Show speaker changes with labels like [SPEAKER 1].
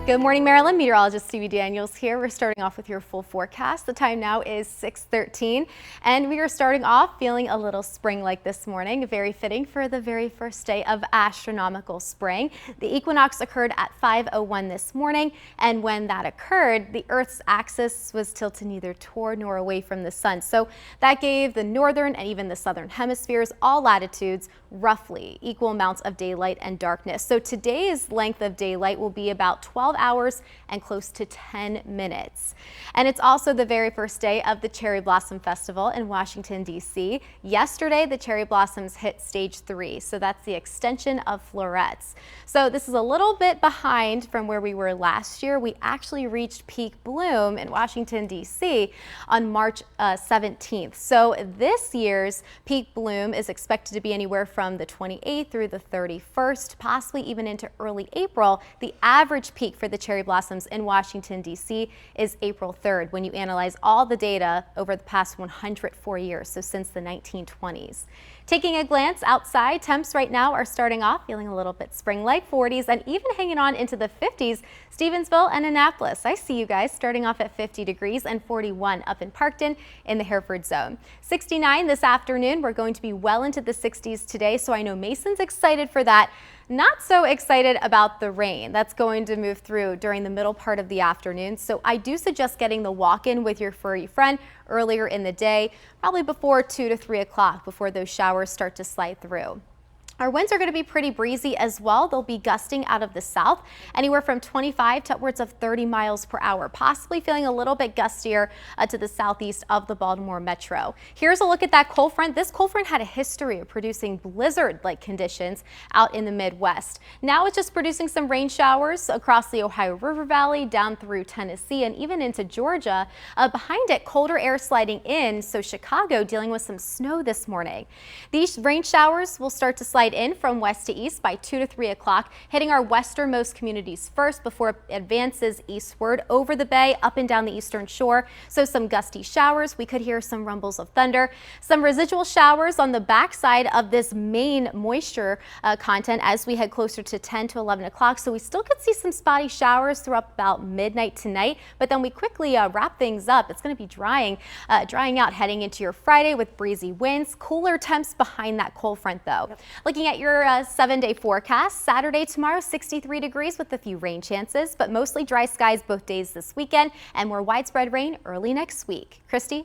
[SPEAKER 1] Good morning, Maryland. Meteorologist Stevie here. We're starting off with your full forecast. The time now is 6:13, and we are starting off feeling a little spring-like this morning. Very fitting for the very first day of astronomical spring. The equinox occurred at 5:01 this morning, and when that occurred, the Earth's axis was tilted neither toward nor away from the sun. So that gave the northern and even the southern hemispheres, all latitudes, roughly equal amounts of daylight and darkness. So today's length of daylight will be about 12 hours and close to 10 minutes. And it's also the very first day of the Cherry Blossom Festival in Washington, D.C. Yesterday, the cherry blossoms hit stage 3, so that's the extension of florets. So this is a little bit behind from where we were last year. We actually reached peak bloom in Washington, D.C. on March 17th. So this year's peak bloom is expected to be anywhere from the 28th through the 31st, possibly even into early April. The average peak for the cherry blossoms in Washington, D.C. is April 3rd when you analyze all the data over the past 104 years, so since the 1920s. Taking a glance outside, temps right now are starting off feeling a little bit spring-like, 40s, and even hanging on into the 50s. Stevensville and Annapolis, I see you guys starting off at 50 degrees and 41 up in Parkton in the Hereford zone. 69 this afternoon. We're going to be well into the 60s today, so I know Mason's excited for that. Not so excited about the rain that's going to move through during the middle part of the afternoon. So I do suggest getting the walk-in with your furry friend earlier in the day, probably before 2 to 3 o'clock, before those showers start to slide through. Our winds are going to be pretty breezy as well. They'll be gusting out of the south, anywhere from 25 to upwards of 30 miles per hour, possibly feeling a little bit gustier to the southeast of the Baltimore metro. Here's a look at that cold front. This cold front had a history of producing blizzard-like conditions out in the Midwest. Now it's just producing some rain showers across the Ohio River Valley, down through Tennessee, and even into Georgia. Behind it, colder air sliding in, so Chicago dealing with some snow this morning. These rain showers will start to slide in from west to east by 2 to 3 o'clock, hitting our westernmost communities first before it advances eastward over the bay, up and down the eastern shore. So some gusty showers. We could hear some rumbles of thunder. Some residual showers on the backside of this main moisture content as we head closer to 10 to 11 o'clock. So we still could see some spotty showers throughout about midnight tonight, but then we quickly wrap things up. It's going to be drying out heading into your Friday with breezy winds. Cooler temps behind that cold front though. Yep. Looking at your 7-day forecast, Saturday tomorrow, 63 degrees with a few rain chances, but mostly dry skies both days this weekend and more widespread rain early next week. Christy?